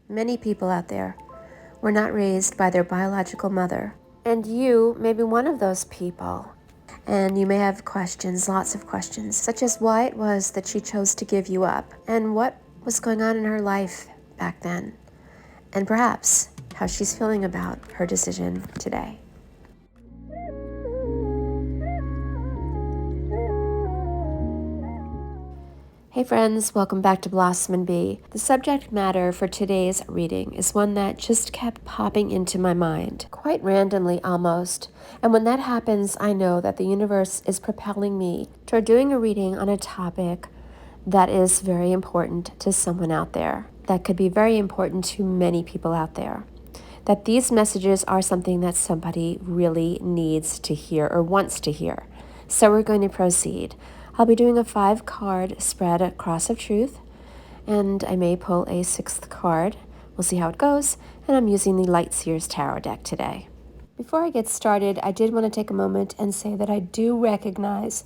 Many people out there were not raised by their biological mother. And you may be one of those people. And you may have questions, lots of questions, such as why it was that she chose to give you up, and what was going on in her life back then, and perhaps how she's feeling about her decision today. Hey friends, welcome back to Blossom and Bee. The subject matter for today's reading is one that just kept popping into my mind, quite randomly almost. And when that happens, I know that the universe is propelling me toward doing a reading on a topic that is very important to someone out there, that could be very important to many people out there. That these messages are something that somebody really needs to hear or wants to hear. So we're going to proceed. I'll be doing a 5-card spread at Cross of Truth, and I may pull a 6th card. We'll see how it goes, and I'm using the Light Seers Tarot deck today. Before I get started, I did want to take a moment and say that I do recognize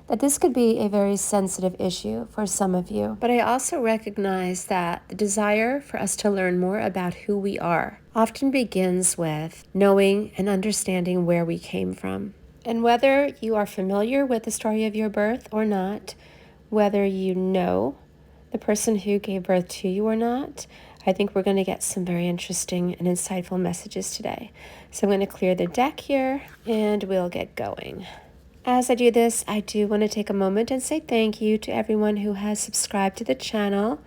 that this could be a very sensitive issue for some of you, but I also recognize that the desire for us to learn more about who we are often begins with knowing and understanding where we came from. And whether you are familiar with the story of your birth or not, whether you know the person who gave birth to you or not, I think we're going to get some very interesting and insightful messages today. So I'm going to clear the deck here and we'll get going. As I do this, I do want to take a moment and say thank you to everyone who has subscribed to the channel.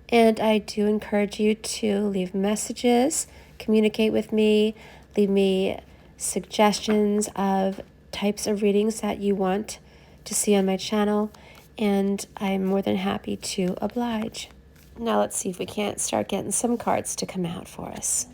And I do encourage you to leave messages, communicate with me, leave me suggestions of types of readings that you want to see on my channel, and I'm more than happy to oblige. Now let's see if we can't start getting some cards to come out for us.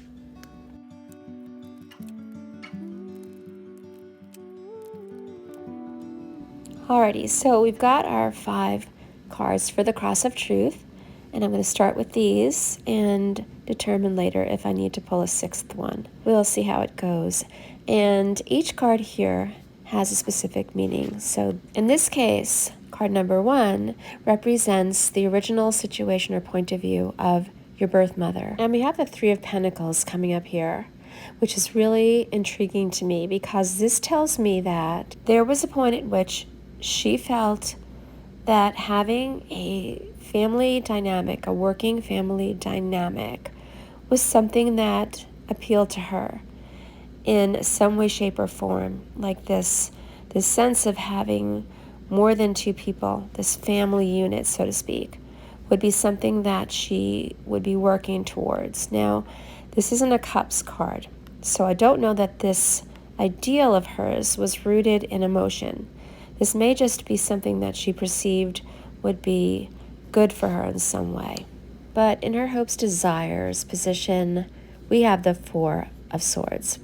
Alrighty, so we've got our 5 cards for the Cross of Truth, and I'm going to start with these and determine later if I need to pull a 6th one. We'll see how it goes. And each card here has a specific meaning. So in this case, card number 1 represents the original situation or point of view of your birth mother. And we have the 3 of Pentacles coming up here, which is really intriguing to me because this tells me that there was a point at which she felt that having a family dynamic, a working family dynamic, was something that appealed to her in some way, shape, or form. Like this sense of having more than 2 people, this family unit, so to speak, would be something that she would be working towards. Now, this isn't a Cups card, so I don't know that this ideal of hers was rooted in emotion. This may just be something that she perceived would be good for her in some way. But in her hopes, desires, position, we have the 4 of Swords.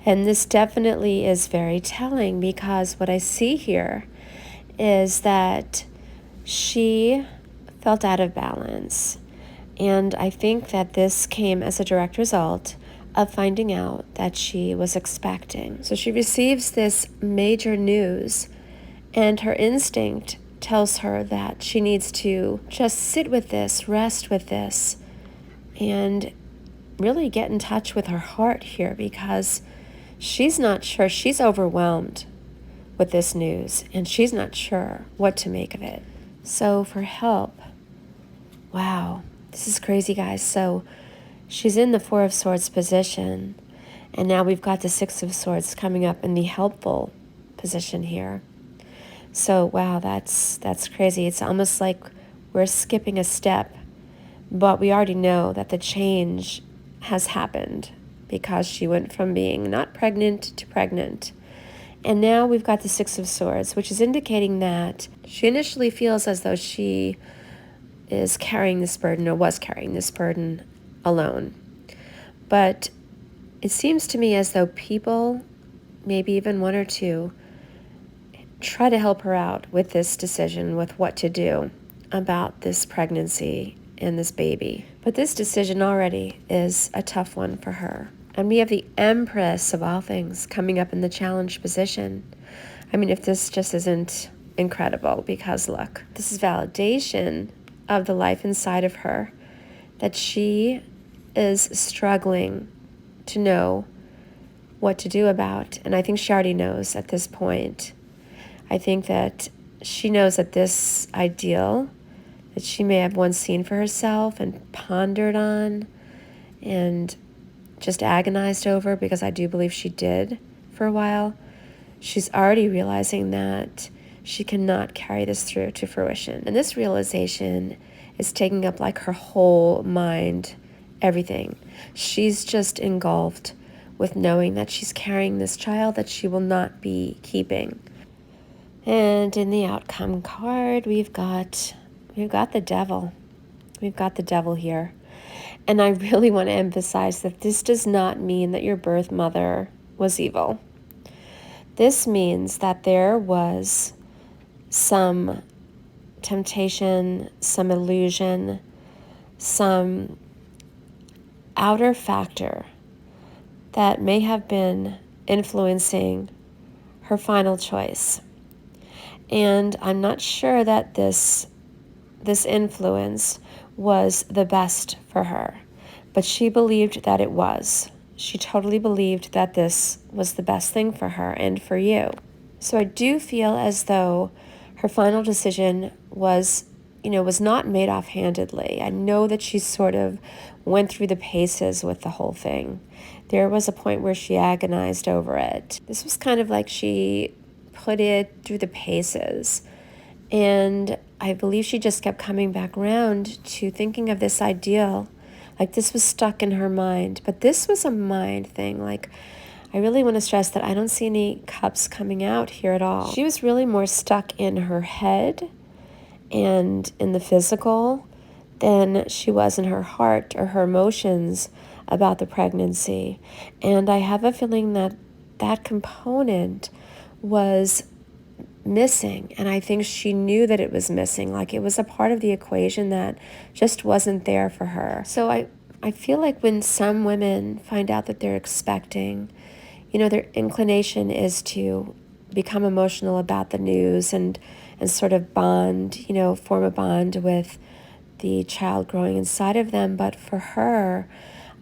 And this definitely is very telling because what I see here is that she felt out of balance. And I think that this came as a direct result of finding out that she was expecting. So she receives this major news, and her instinct tells her that she needs to just sit with this, rest with this, and really get in touch with her heart here because she's not sure. She's overwhelmed with this news, and she's not sure what to make of it. So for help, wow, this is crazy, guys. So she's in the 4 of Swords position, and now we've got the 6 of Swords coming up in the helpful position here. So wow, that's crazy. It's almost like we're skipping a step, but we already know that the change has happened because she went from being not pregnant to pregnant. And now we've got the 6 of Swords, which is indicating that she initially feels as though she is carrying this burden or was carrying this burden alone. But it seems to me as though people, maybe even 1 or 2, try to help her out with this decision, with what to do about this pregnancy and this baby. But this decision already is a tough one for her. And we have the Empress of all things coming up in the challenge position. I mean, if this just isn't incredible, because look, this is validation of the life inside of her, that she is struggling to know what to do about. And I think she already knows at this point. I think that she knows that this ideal that she may have once seen for herself and pondered on and just agonized over, because I do believe she did for a while, she's already realizing that she cannot carry this through to fruition. And this realization is taking up like her whole mind, everything. She's just engulfed with knowing that she's carrying this child that she will not be keeping. And in the outcome card, we've got the devil. We've got the devil here. And I really want to emphasize that this does not mean that your birth mother was evil. This means that there was some temptation, some illusion, some outer factor that may have been influencing her final choice. And I'm not sure that this influence was the best for her, but she believed that it was. She totally believed that this was the best thing for her and for you. So I do feel as though her final decision was not made offhandedly. I know that she sort of went through the paces with the whole thing. There was a point where she agonized over it. This was kind of like she put it through the paces. And I believe she just kept coming back around to thinking of this ideal. Like this was stuck in her mind. But this was a mind thing. Like, I really want to stress that I don't see any cups coming out here at all. She was really more stuck in her head and in the physical than she was in her heart or her emotions about the pregnancy. And I have a feeling that that component was missing, and I think she knew that it was missing, like it was a part of the equation that just wasn't there for her. So I feel like when some women find out that they're expecting, their inclination is to become emotional about the news and sort of bond, form a bond with the child growing inside of them. But for her,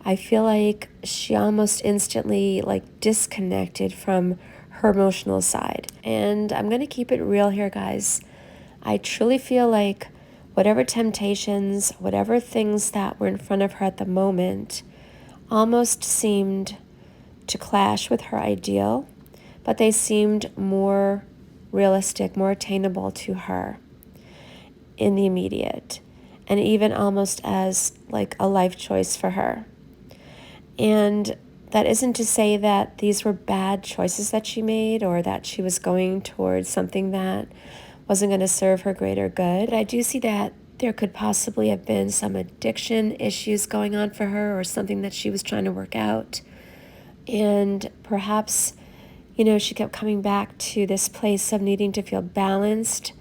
I feel like she almost instantly disconnected from her emotional side. And I'm going to keep it real here, guys. I truly feel like whatever temptations, whatever things that were in front of her at the moment almost seemed to clash with her ideal, but they seemed more realistic, more attainable to her in the immediate, and even almost as like a life choice for her. And that isn't to say that these were bad choices that she made or that she was going towards something that wasn't going to serve her greater good. But I do see that there could possibly have been some addiction issues going on for her, or something that she was trying to work out. And perhaps, she kept coming back to this place of needing to feel balanced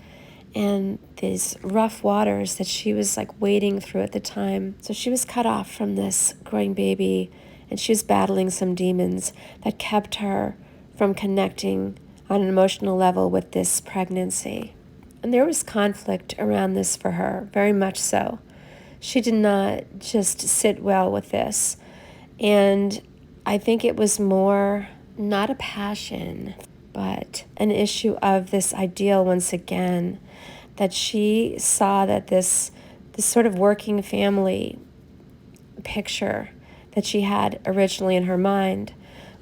and these rough waters that she was wading through at the time. So she was cut off from this growing baby, and she was battling some demons that kept her from connecting on an emotional level with this pregnancy. And there was conflict around this for her, very much so. She did not just sit well with this. And I think it was more not a passion, but an issue of this ideal once again, that she saw that this sort of working family picture that she had originally in her mind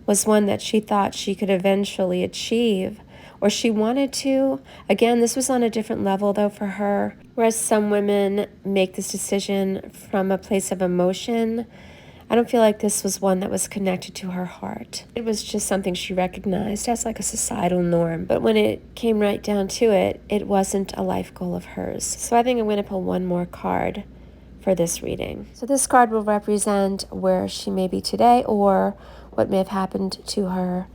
was one that she thought she could eventually achieve, or she wanted to. Again, this was on a different level though for her. Whereas some women make this decision from a place of emotion, I don't feel like this was one that was connected to her heart. It was just something she recognized as like a societal norm. But when it came right down to it, it wasn't a life goal of hers. So I think I'm going to pull one more card for this reading. So this card will represent where she may be today, or what may have happened to her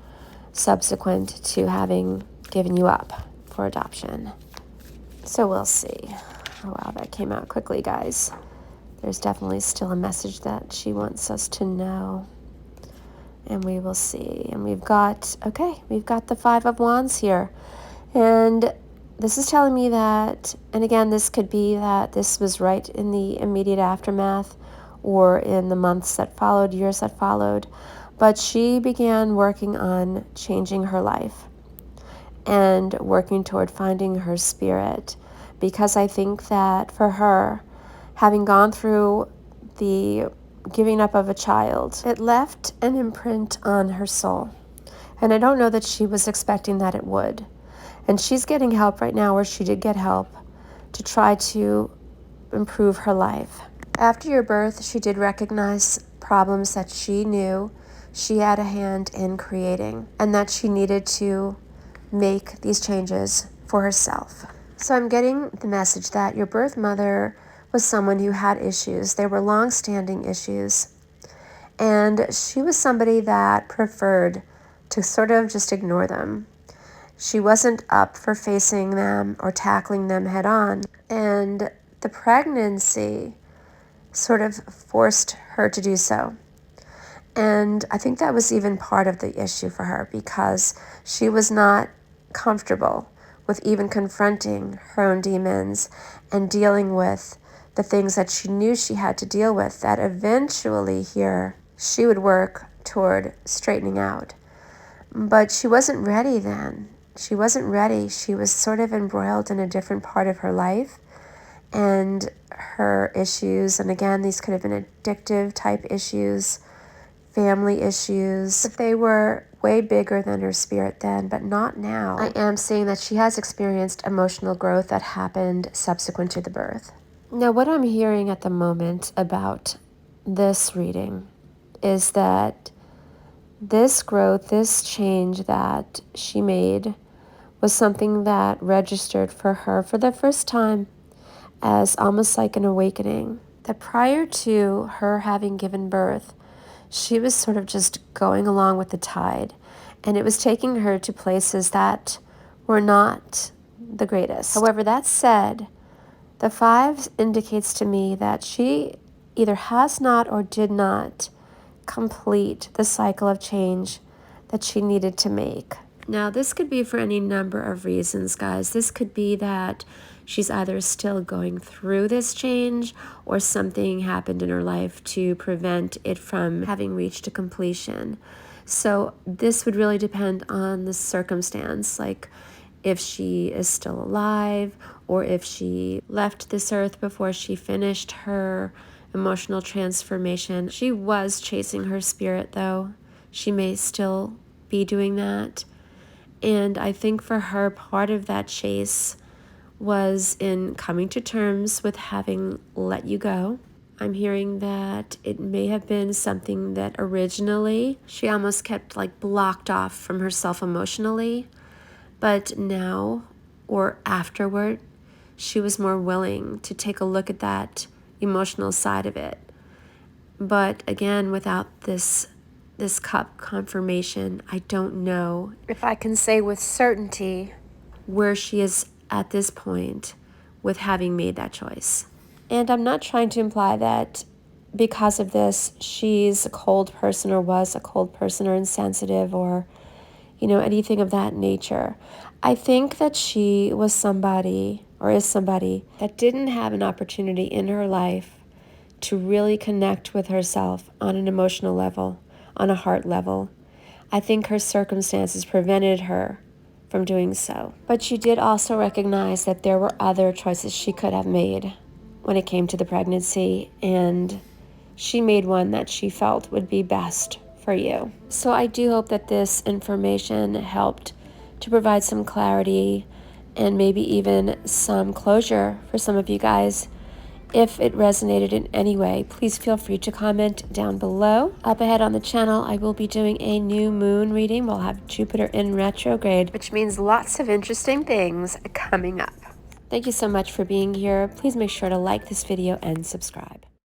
subsequent to having given you up for adoption. So we'll see. Oh wow, that came out quickly, guys. There's definitely still a message that she wants us to know. And we will see. And we've got the Five of Wands here. And this is telling me that, and again, this could be that this was right in the immediate aftermath, or in the months that followed, years that followed, but she began working on changing her life and working toward finding her spirit, because I think that for her, having gone through the giving up of a child, it left an imprint on her soul. And I don't know that she was expecting that it would. And she's getting help right now, or she did get help, to try to improve her life. After your birth, she did recognize problems that she knew she had a hand in creating, and that she needed to make these changes for herself. So I'm getting the message that your birth mother was someone who had issues. They were long-standing issues. And she was somebody that preferred to sort of just ignore them. She wasn't up for facing them or tackling them head on. And the pregnancy sort of forced her to do so. And I think that was even part of the issue for her, because she was not comfortable with even confronting her own demons and dealing with the things that she knew she had to deal with, that eventually here she would work toward straightening out. But she wasn't ready then. She wasn't ready. She was sort of embroiled in a different part of her life and her issues. And again, these could have been addictive type issues, family issues. But they were way bigger than her spirit then, but not now. I am seeing that she has experienced emotional growth that happened subsequent to the birth. Now, what I'm hearing at the moment about this reading is that this growth, this change that she made, was something that registered for her for the first time as almost like an awakening. That prior to her having given birth, she was sort of just going along with the tide, and it was taking her to places that were not the greatest. However, that said, the 5 indicates to me that she either has not or did not complete the cycle of change that she needed to make. Now, this could be for any number of reasons, guys. This could be that she's either still going through this change, or something happened in her life to prevent it from having reached a completion. So this would really depend on the circumstance, like if she is still alive, or if she left this earth before she finished her emotional transformation. She was chasing her spirit, though. She may still be doing that. And I think for her, part of that chase was in coming to terms with having let you go. I'm hearing that it may have been something that originally she almost kept like blocked off from herself emotionally, but now or afterward, she was more willing to take a look at that emotional side of it. But again, without this cup confirmation, I don't know if I can say with certainty where she is at this point with having made that choice. And I'm not trying to imply that because of this, she's a cold person or was a cold person or insensitive or, anything of that nature. I think that she was somebody or is somebody that didn't have an opportunity in her life to really connect with herself on an emotional level, on a heart level. I think her circumstances prevented her from doing so. But she did also recognize that there were other choices she could have made when it came to the pregnancy, and she made one that she felt would be best for you. So I do hope that this information helped to provide some clarity and maybe even some closure for some of you guys. If it resonated in any way, please feel free to comment down below. Up ahead on the channel, I will be doing a new moon reading. We'll have Jupiter in retrograde, which means lots of interesting things coming up. Thank you so much for being here. Please make sure to like this video and subscribe.